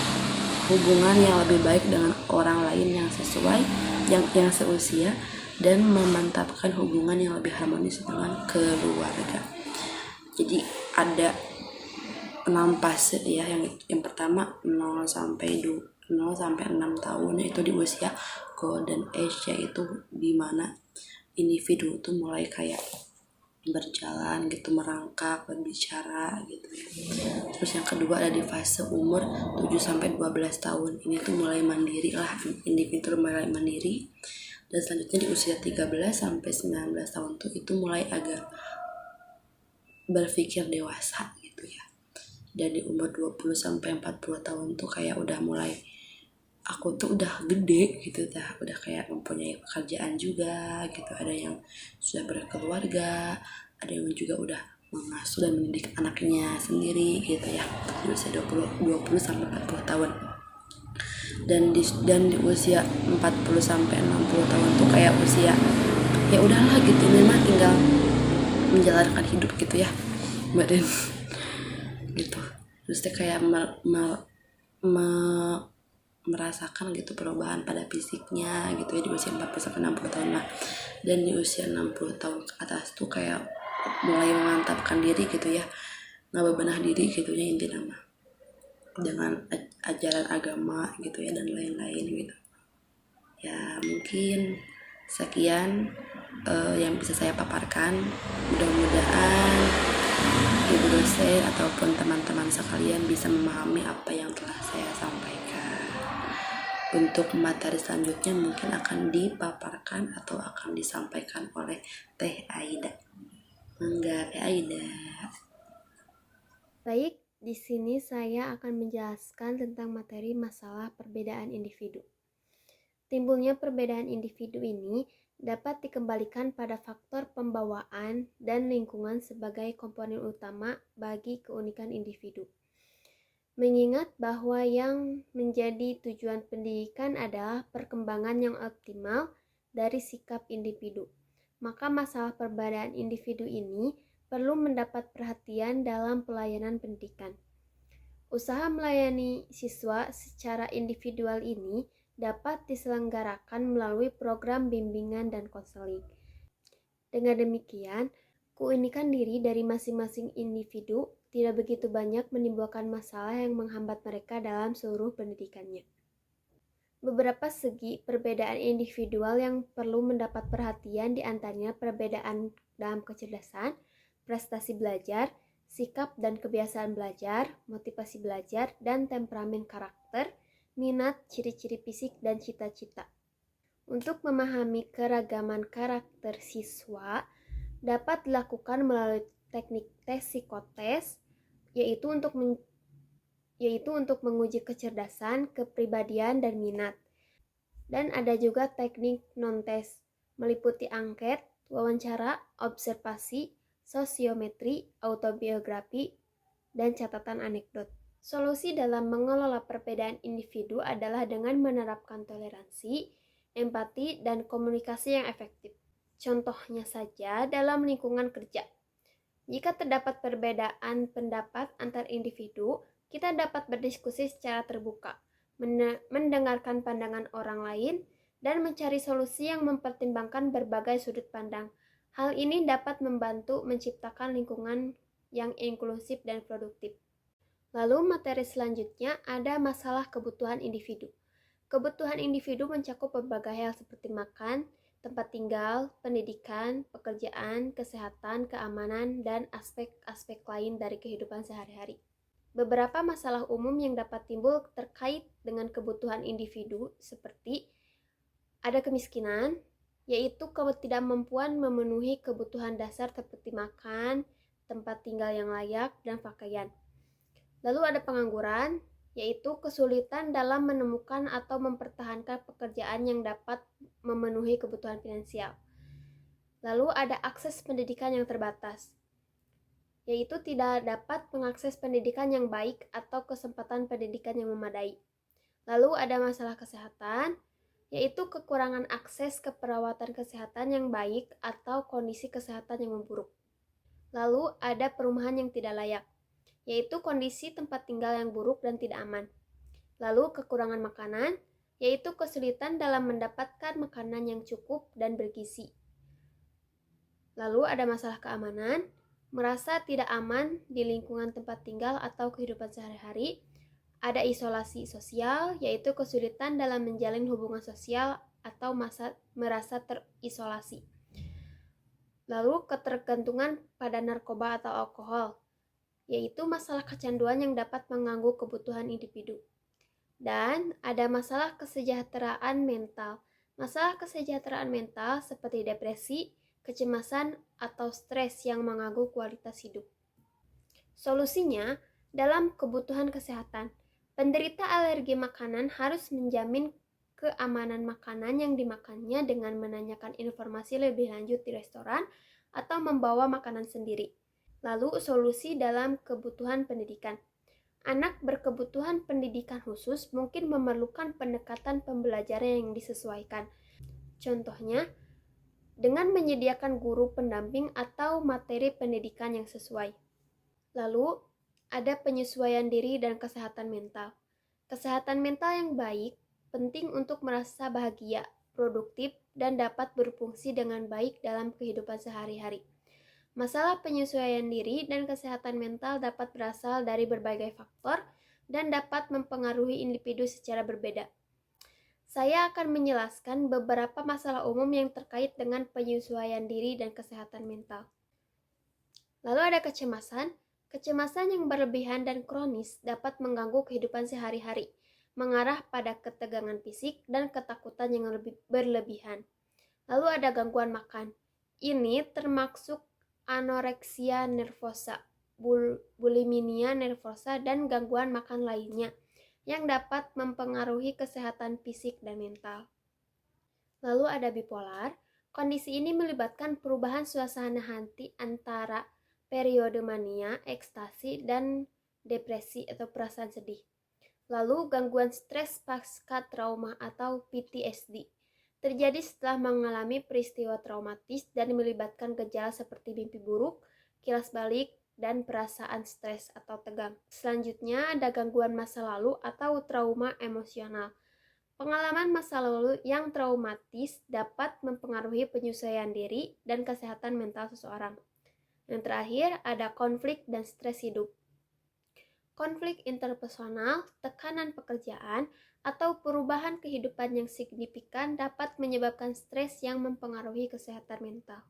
hubungan yang lebih baik dengan orang lain yang sesuai yang seusia, dan memantapkan hubungan yang lebih harmonis dengan keluarga. Jadi ada 6 fase ya. Yang pertama 0 sampai 6 tahun itu di usia golden age, yaitu dimana individu tuh mulai kayak berjalan gitu, merangkak, berbicara gitu ya. Terus yang kedua ada di fase umur 7 sampai 12 tahun. Ini tuh mulai mandiri lah, individu mulai mandiri. Dan selanjutnya di usia 13 sampai 19 tahun tuh itu mulai agak berpikir dewasa gitu ya. Dan di umur 20 sampai 40 tahun tuh kayak udah mulai aku tuh udah gede gitu dah, udah kayak mempunyai pekerjaan juga gitu. Ada yang sudah berkeluarga, ada yang juga udah mengasuh dan mendidik anaknya sendiri gitu ya, di usia 20 sampai 40 tahun. Dan di usia 40 sampai 60 tahun tuh kayak usia ya udahlah gitu, memang tinggal menjalankan hidup gitu ya badan gitu. Terus dia kayak merasakan gitu perubahan pada fisiknya gitu ya di usia 40 sampai 60 tahun lah. Dan di usia 60 tahun ke atas tuh kayak mulai memantapkan diri gitu ya, ngebebenah diri gitu ya intinya mah, dengan ajaran agama gitu ya dan lain-lain gitu ya. Mungkin sekian yang bisa saya paparkan. Mudah-mudahan ibu dosen ataupun teman-teman sekalian bisa memahami apa yang telah saya sampaikan. Untuk materi selanjutnya mungkin akan dipaparkan atau akan disampaikan oleh Teh Aida. Mangga Teh Aida. Baik, di sini saya akan menjelaskan tentang materi masalah perbedaan individu. Timbulnya perbedaan individu ini dapat dikembalikan pada faktor pembawaan dan lingkungan sebagai komponen utama bagi keunikan individu. Mengingat bahwa yang menjadi tujuan pendidikan adalah perkembangan yang optimal dari sikap individu, maka masalah perbedaan individu ini perlu mendapat perhatian dalam pelayanan pendidikan. Usaha melayani siswa secara individual ini dapat diselenggarakan melalui program bimbingan dan konseling. Dengan demikian, keunikan diri dari masing-masing individu tidak begitu banyak menimbulkan masalah yang menghambat mereka dalam seluruh pendidikannya. Beberapa segi perbedaan individual yang perlu mendapat perhatian diantaranya perbedaan dalam kecerdasan, prestasi belajar, sikap dan kebiasaan belajar, motivasi belajar, dan temperamen karakter, minat, ciri-ciri fisik, dan cita-cita. Untuk memahami keragaman karakter siswa dapat dilakukan melalui teknik tes psikotes, yaitu untuk menguji kecerdasan, kepribadian, dan minat. Dan ada juga teknik non-tes, meliputi angket, wawancara, observasi, sosiometri, autobiografi, dan catatan anekdot. Solusi dalam mengelola perbedaan individu adalah dengan menerapkan toleransi, empati, dan komunikasi yang efektif. Contohnya saja dalam lingkungan kerja. Jika terdapat perbedaan pendapat antar individu, kita dapat berdiskusi secara terbuka, mendengarkan pandangan orang lain, dan mencari solusi yang mempertimbangkan berbagai sudut pandang. Hal ini dapat membantu menciptakan lingkungan yang inklusif dan produktif. Lalu materi selanjutnya ada masalah kebutuhan individu. Kebutuhan individu mencakup berbagai hal seperti makan, tempat tinggal, pendidikan, pekerjaan, kesehatan, keamanan, dan aspek-aspek lain dari kehidupan sehari-hari. Beberapa masalah umum yang dapat timbul terkait dengan kebutuhan individu seperti ada kemiskinan, yaitu ketidakmampuan memenuhi kebutuhan dasar seperti makan, tempat tinggal yang layak, dan pakaian. Lalu ada pengangguran, yaitu kesulitan dalam menemukan atau mempertahankan pekerjaan yang dapat memenuhi kebutuhan finansial. Lalu ada akses pendidikan yang terbatas, yaitu tidak dapat mengakses pendidikan yang baik atau kesempatan pendidikan yang memadai. Lalu ada masalah kesehatan, yaitu kekurangan akses ke perawatan kesehatan yang baik atau kondisi kesehatan yang memburuk. Lalu ada perumahan yang tidak layak, yaitu kondisi tempat tinggal yang buruk dan tidak aman. Lalu kekurangan makanan, yaitu kesulitan dalam mendapatkan makanan yang cukup dan bergizi. Lalu ada masalah keamanan, merasa tidak aman di lingkungan tempat tinggal atau kehidupan sehari-hari. Ada isolasi sosial, yaitu kesulitan dalam menjalin hubungan sosial atau merasa terisolasi. Lalu ketergantungan pada narkoba atau alkohol, yaitu masalah kecanduan yang dapat mengganggu kebutuhan individu. Dan ada masalah kesejahteraan mental. Masalah kesejahteraan mental seperti depresi, kecemasan, atau stres yang mengganggu kualitas hidup. Solusinya, dalam kebutuhan kesehatan, penderita alergi makanan harus menjamin keamanan makanan yang dimakannya dengan menanyakan informasi lebih lanjut di restoran atau membawa makanan sendiri. Lalu solusi dalam kebutuhan pendidikan. Anak berkebutuhan pendidikan khusus mungkin memerlukan pendekatan pembelajaran yang disesuaikan. Contohnya, dengan menyediakan guru pendamping atau materi pendidikan yang sesuai. Lalu, ada penyesuaian diri dan kesehatan mental. Kesehatan mental yang baik penting untuk merasa bahagia, produktif, dan dapat berfungsi dengan baik dalam kehidupan sehari-hari. Masalah penyesuaian diri dan kesehatan mental dapat berasal dari berbagai faktor dan dapat mempengaruhi individu secara berbeda. Saya akan menjelaskan beberapa masalah umum yang terkait dengan penyesuaian diri dan kesehatan mental. Lalu ada kecemasan. Kecemasan yang berlebihan dan kronis dapat mengganggu kehidupan sehari-hari, mengarah pada ketegangan fisik dan ketakutan yang berlebihan. Lalu ada gangguan makan. Ini termasuk anoreksia nervosa, bulimia nervosa, dan gangguan makan lainnya yang dapat mempengaruhi kesehatan fisik dan mental. Lalu ada bipolar. Kondisi ini melibatkan perubahan suasana hati antara periode mania, ekstasi, dan depresi atau perasaan sedih. Lalu gangguan stres pasca trauma atau PTSD. Terjadi setelah mengalami peristiwa traumatis dan melibatkan gejala seperti mimpi buruk, kilas balik, dan perasaan stres atau tegang. Selanjutnya ada gangguan masa lalu atau trauma emosional. Pengalaman masa lalu yang traumatis dapat mempengaruhi penyesuaian diri dan kesehatan mental seseorang. Yang terakhir ada konflik dan stres hidup. Konflik interpersonal, tekanan pekerjaan, atau perubahan kehidupan yang signifikan dapat menyebabkan stres yang mempengaruhi kesehatan mental.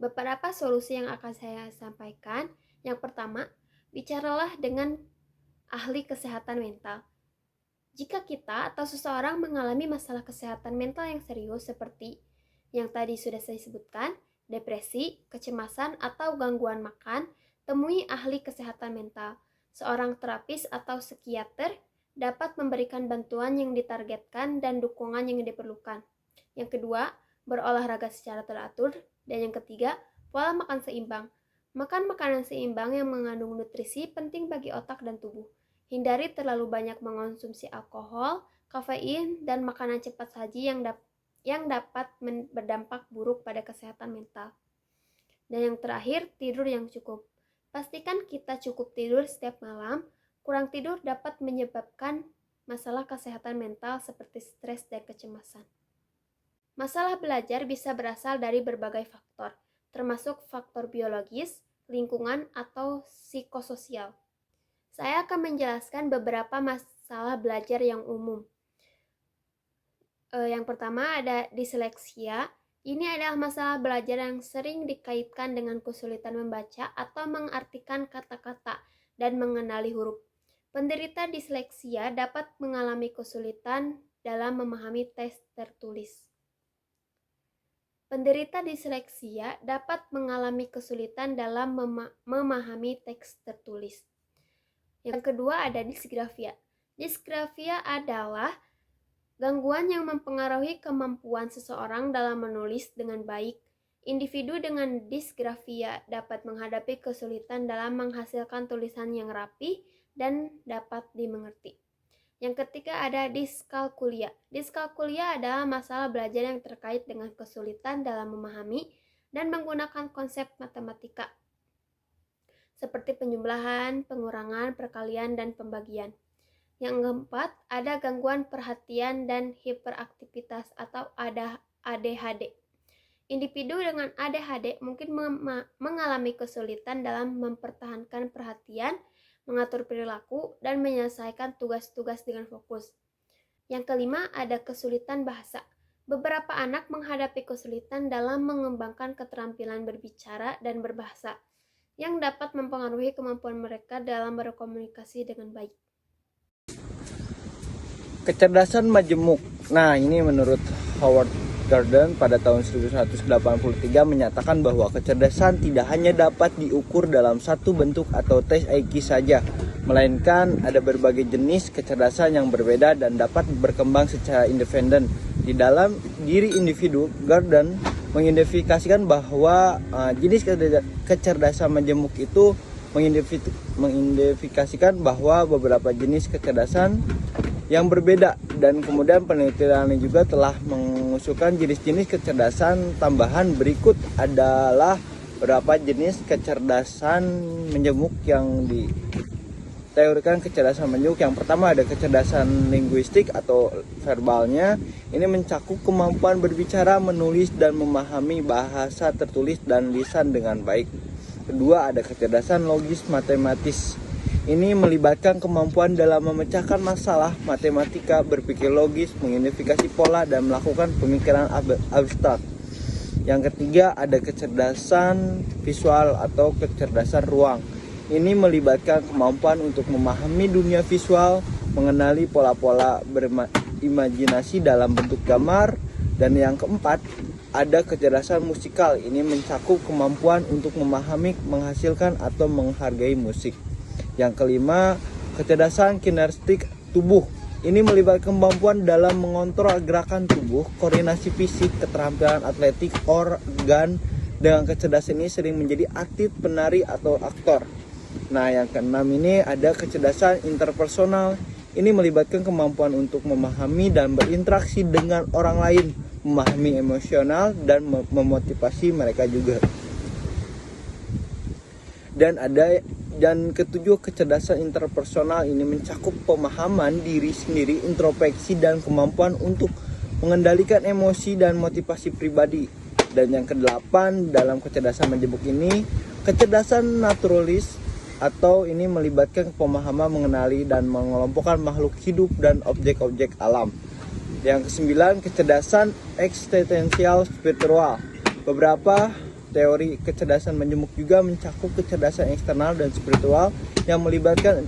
Beberapa solusi yang akan saya sampaikan. Yang pertama, bicaralah dengan ahli kesehatan mental. Jika kita atau seseorang mengalami masalah kesehatan mental yang serius seperti yang tadi sudah saya sebutkan, depresi, kecemasan, atau gangguan makan, temui ahli kesehatan mental. Seorang terapis atau psikiater dapat memberikan bantuan yang ditargetkan dan dukungan yang diperlukan. Yang kedua, berolahraga secara teratur. Dan yang ketiga, pola makan seimbang. Makan makanan seimbang yang mengandung nutrisi penting bagi otak dan tubuh. Hindari terlalu banyak mengonsumsi alkohol, kafein, dan makanan cepat saji yang dapat berdampak buruk pada kesehatan mental. Dan yang terakhir, tidur yang cukup. Pastikan kita cukup tidur setiap malam. Kurang tidur dapat menyebabkan masalah kesehatan mental seperti stres dan kecemasan. Masalah belajar bisa berasal dari berbagai faktor, termasuk faktor biologis, lingkungan, atau psikososial. Saya akan menjelaskan beberapa masalah belajar yang umum. Yang pertama ada disleksia. Ini adalah masalah belajar yang sering dikaitkan dengan kesulitan membaca atau mengartikan kata-kata dan mengenali huruf. Penderita disleksia dapat mengalami kesulitan dalam memahami teks tertulis. Penderita disleksia dapat mengalami kesulitan dalam memahami teks tertulis. Yang kedua ada disgrafia. Disgrafia adalah gangguan yang mempengaruhi kemampuan seseorang dalam menulis dengan baik. Individu dengan disgrafia dapat menghadapi kesulitan dalam menghasilkan tulisan yang rapi dan dapat dimengerti. Yang ketiga ada diskalkulia. Diskalkulia adalah masalah belajar yang terkait dengan kesulitan dalam memahami dan menggunakan konsep matematika, seperti penjumlahan, pengurangan, perkalian, dan pembagian. Yang keempat, ada gangguan perhatian dan hiperaktivitas atau ADHD. Individu dengan ADHD mungkin mengalami kesulitan dalam mempertahankan perhatian, mengatur perilaku, dan menyelesaikan tugas-tugas dengan fokus. Yang kelima, ada kesulitan bahasa. Beberapa anak menghadapi kesulitan dalam mengembangkan keterampilan berbicara dan berbahasa, yang dapat mempengaruhi kemampuan mereka dalam berkomunikasi dengan baik. Kecerdasan majemuk. Nah, ini menurut Howard Gardner pada tahun 1183 menyatakan bahwa kecerdasan tidak hanya dapat diukur dalam satu bentuk atau tes IQ saja, melainkan ada berbagai jenis kecerdasan yang berbeda dan dapat berkembang secara independen. Di dalam diri individu, Gardner mengidentifikasikan bahwa jenis kecerdasan majemuk itu mengidentifikasikan bahwa beberapa jenis kecerdasan yang berbeda, dan kemudian penelitian juga telah mengusulkan jenis-jenis kecerdasan tambahan. Berikut adalah beberapa jenis kecerdasan majemuk yang diteorikan kecerdasan majemuk. Yang pertama ada kecerdasan linguistik atau verbalnya. Ini mencakup kemampuan berbicara, menulis, dan memahami bahasa tertulis dan lisan dengan baik. Kedua ada kecerdasan logis matematis. Ini melibatkan kemampuan dalam memecahkan masalah matematika, berpikir logis, mengidentifikasi pola, dan melakukan pemikiran abstrak. Yang ketiga ada kecerdasan visual atau kecerdasan ruang. Ini melibatkan kemampuan untuk memahami dunia visual, mengenali pola-pola berimajinasi dalam bentuk gambar. Dan yang keempat ada kecerdasan musikal. Ini mencakup kemampuan untuk memahami, menghasilkan, atau menghargai musik. Yang kelima, kecerdasan kinestetik tubuh. Ini melibatkan kemampuan dalam mengontrol gerakan tubuh, koordinasi fisik, keterampilan atletik, organ. Dengan kecerdasan ini sering menjadi atlet, penari, atau aktor. Nah, yang keenam ini ada kecerdasan interpersonal. Ini melibatkan kemampuan untuk memahami dan berinteraksi dengan orang lain, memahami emosional, dan memotivasi mereka juga. Dan ketujuh, kecerdasan interpersonal ini mencakup pemahaman diri sendiri, introspeksi, dan kemampuan untuk mengendalikan emosi dan motivasi pribadi. Dan yang kedelapan dalam kecerdasan majemuk ini, kecerdasan naturalis, atau ini melibatkan pemahaman mengenali dan mengelompokkan makhluk hidup dan objek-objek alam. Yang kesembilan, kecerdasan eksistensial spiritual. Beberapa teori kecerdasan majemuk juga mencakup kecerdasan eksternal dan spiritual yang melibatkan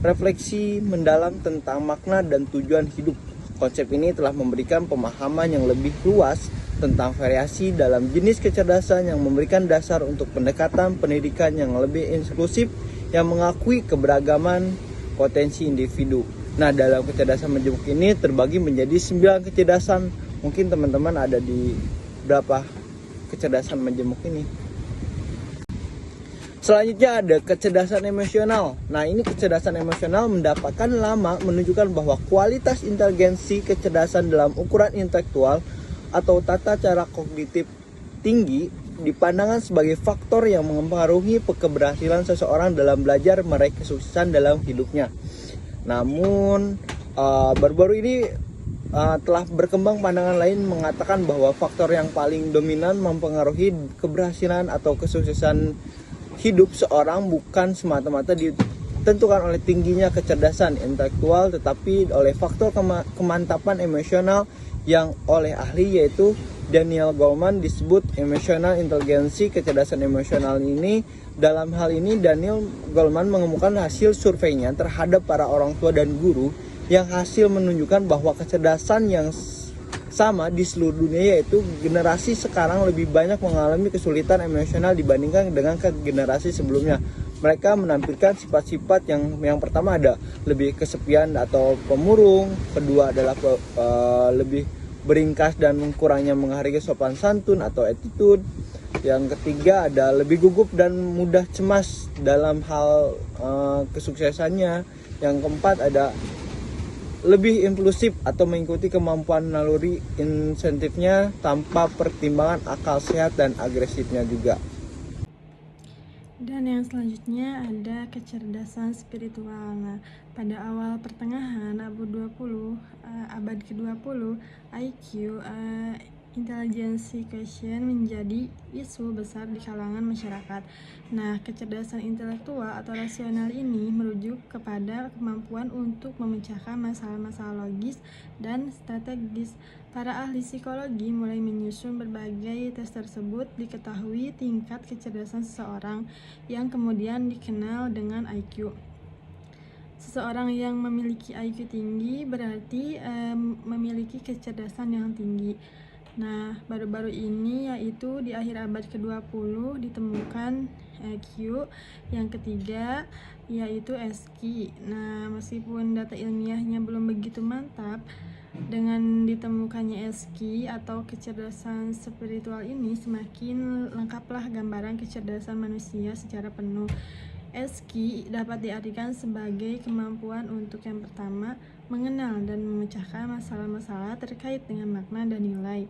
refleksi mendalam tentang makna dan tujuan hidup. Konsep ini telah memberikan pemahaman yang lebih luas tentang variasi dalam jenis kecerdasan yang memberikan dasar untuk pendekatan pendidikan yang lebih inklusif yang mengakui keberagaman potensi individu. Nah, dalam kecerdasan majemuk ini terbagi menjadi 9 kecerdasan. Mungkin teman-teman ada di berapa kecerdasan majemuk ini. Selanjutnya ada kecerdasan emosional. Nah, ini kecerdasan emosional mendapatkan lama menunjukkan bahwa kualitas inteligensi kecerdasan dalam ukuran intelektual atau tata cara kognitif tinggi dipandangkan sebagai faktor yang mempengaruhi keberhasilan seseorang dalam belajar meraih kesuksesan dalam hidupnya. Namun baru-baru ini telah berkembang pandangan lain mengatakan bahwa faktor yang paling dominan mempengaruhi keberhasilan atau kesuksesan hidup seorang bukan semata-mata ditentukan oleh tingginya kecerdasan intelektual, tetapi oleh faktor kemantapan emosional yang oleh ahli yaitu Daniel Goleman disebut emotional intelligence. Kecerdasan emosional ini, dalam hal ini Daniel Goleman mengemukakan hasil surveinya terhadap para orang tua dan guru yang hasil menunjukkan bahwa kecerdasan yang sama di seluruh dunia, yaitu generasi sekarang lebih banyak mengalami kesulitan emosional dibandingkan dengan generasi sebelumnya. Mereka menampilkan sifat-sifat yang pertama ada lebih kesepian atau pemurung, kedua adalah lebih beringkas dan kurangnya menghargai sopan santun atau attitude. Yang ketiga ada lebih gugup dan mudah cemas dalam hal kesuksesannya. Yang keempat ada lebih impulsif atau mengikuti kemampuan naluri insentifnya tanpa pertimbangan akal sehat dan agresifnya juga. Dan yang selanjutnya ada kecerdasan spiritual. Nah, pada awal pertengahan abad ke-20, IQ intelligence quotient menjadi isu besar di kalangan masyarakat. Nah, kecerdasan intelektual atau rasional ini merujuk kepada kemampuan untuk memecahkan masalah-masalah logis dan strategis. Para ahli psikologi mulai menyusun berbagai tes tersebut diketahui tingkat kecerdasan seseorang yang kemudian dikenal dengan IQ. Seseorang yang memiliki IQ tinggi berarti memiliki kecerdasan yang tinggi. Nah, baru-baru ini yaitu di akhir abad ke-20 ditemukan Q yang ketiga yaitu SQ. Nah, meskipun data ilmiahnya belum begitu mantap, dengan ditemukannya SQ atau kecerdasan spiritual ini semakin lengkaplah gambaran kecerdasan manusia secara penuh. SQ dapat diartikan sebagai kemampuan untuk yang pertama mengenal dan memecahkan masalah-masalah terkait dengan makna dan nilai.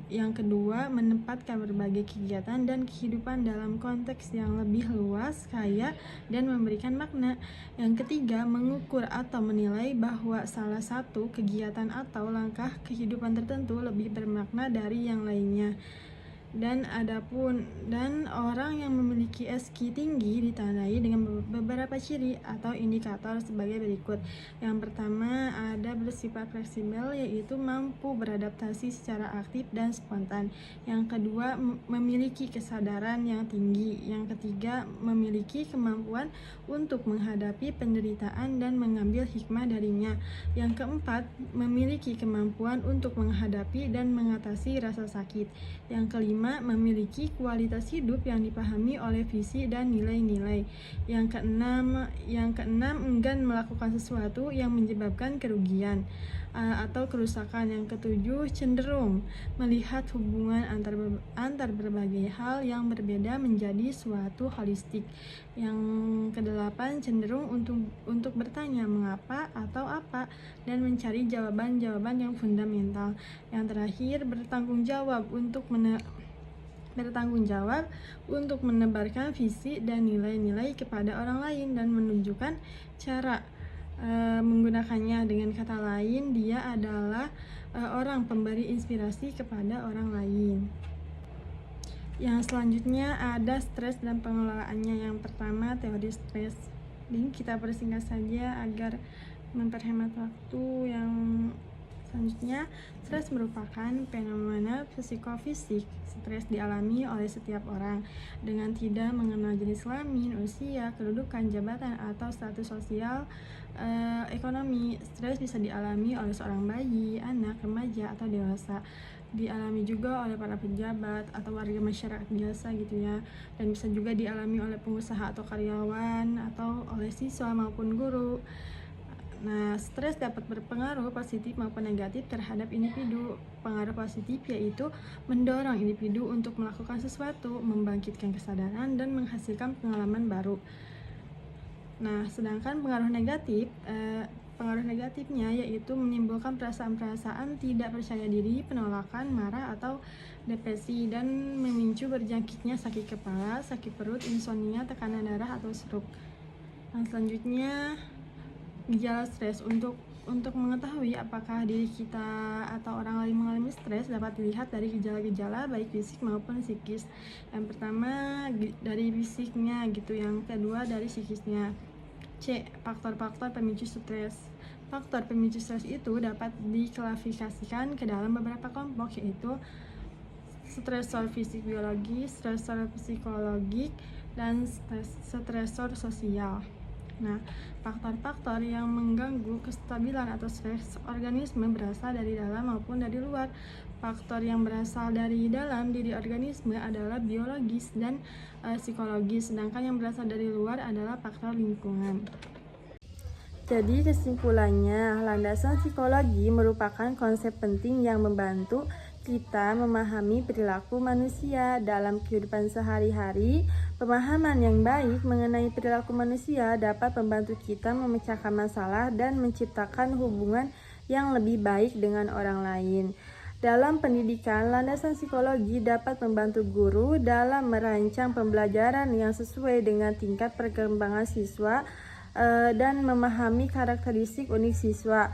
Yang kedua, menempatkan berbagai kegiatan dan kehidupan dalam konteks yang lebih luas, kaya, dan memberikan makna. Yang ketiga, mengukur atau menilai bahwa salah satu kegiatan atau langkah kehidupan tertentu lebih bermakna dari yang lainnya. Dan orang yang memiliki SQ tinggi ditandai dengan beberapa ciri atau indikator sebagai berikut. Yang pertama ada bersifat fleksibel, yaitu mampu beradaptasi secara aktif dan spontan. Yang kedua memiliki kesadaran yang tinggi. Yang ketiga memiliki kemampuan untuk menghadapi penderitaan dan mengambil hikmah darinya. Yang keempat memiliki kemampuan untuk menghadapi dan mengatasi rasa sakit. Yang kelima memiliki kualitas hidup yang dipahami oleh visi dan nilai-nilai. Yang keenam enggan melakukan sesuatu yang menyebabkan kerugian atau kerusakan. Yang ketujuh cenderung melihat hubungan antar berbagai hal yang berbeda menjadi suatu holistik. Yang kedelapan cenderung untuk bertanya mengapa atau apa dan mencari jawaban-jawaban yang fundamental. Yang terakhir bertanggung jawab untuk menebarkan visi dan nilai-nilai kepada orang lain dan menunjukkan cara menggunakannya. Dengan kata lain, dia adalah orang pemberi inspirasi kepada orang lain. Yang selanjutnya ada stres dan pengelolaannya. Yang pertama teori stres. Ini kita persingkat saja agar memperhemat waktu. Yang selanjutnya, stres merupakan fenomena psikofisik. Stres dialami oleh setiap orang dengan tidak mengenal jenis kelamin, usia, kedudukan, jabatan, atau status sosial ekonomi. Stres bisa dialami oleh seorang bayi, anak, remaja, atau dewasa. Dialami juga oleh para pejabat atau warga masyarakat biasa gitu ya, dan bisa juga dialami oleh pengusaha atau karyawan atau oleh siswa maupun guru. Nah, stres dapat berpengaruh positif maupun negatif terhadap individu. Pengaruh positif yaitu mendorong individu untuk melakukan sesuatu, membangkitkan kesadaran, dan menghasilkan pengalaman baru. Nah, sedangkan pengaruh negatif pengaruh negatifnya yaitu menimbulkan perasaan-perasaan tidak percaya diri, penolakan, marah, atau depresi, dan memicu berjangkitnya sakit kepala, sakit perut, insomnia, tekanan darah, atau stroke. Nah, selanjutnya gejala stres. Untuk mengetahui apakah diri kita atau orang lain mengalami stres dapat dilihat dari gejala-gejala baik fisik maupun psikis. Yang pertama dari fisiknya gitu, yang kedua dari psikisnya. C. Faktor-faktor pemicu stres. Faktor pemicu stres itu dapat diklasifikasikan ke dalam beberapa kelompok, yaitu stresor fisik biologis, stresor psikologik, dan stresor sosial. Nah, faktor-faktor yang mengganggu kestabilan atau stres organisme berasal dari dalam maupun dari luar. Faktor yang berasal dari dalam diri organisme adalah biologis dan psikologis, sedangkan yang berasal dari luar adalah faktor lingkungan. Jadi kesimpulannya, landasan psikologi merupakan konsep penting yang membantu kita memahami perilaku manusia dalam kehidupan sehari-hari. Pemahaman yang baik mengenai perilaku manusia dapat membantu kita memecahkan masalah dan menciptakan hubungan yang lebih baik dengan orang lain. Dalam pendidikan, landasan psikologi dapat membantu guru dalam merancang pembelajaran yang sesuai dengan tingkat perkembangan siswa dan memahami karakteristik unik siswa.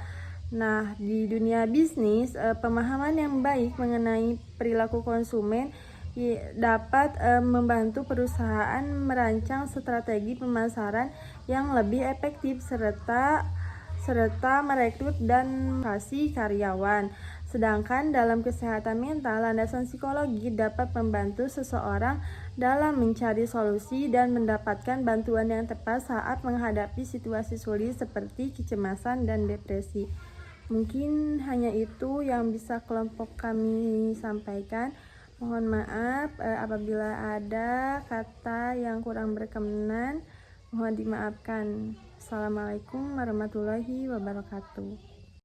Nah, di dunia bisnis, pemahaman yang baik mengenai perilaku konsumen dapat membantu perusahaan merancang strategi pemasaran yang lebih efektif serta merekrut dan kasih karyawan. Sedangkan dalam kesehatan mental, landasan psikologi dapat membantu seseorang dalam mencari solusi dan mendapatkan bantuan yang tepat saat menghadapi situasi sulit seperti kecemasan dan depresi. Mungkin hanya itu yang bisa kelompok kami sampaikan. Mohon maaf apabila ada kata yang kurang berkenan, mohon dimaafkan. Assalamualaikum warahmatullahi wabarakatuh.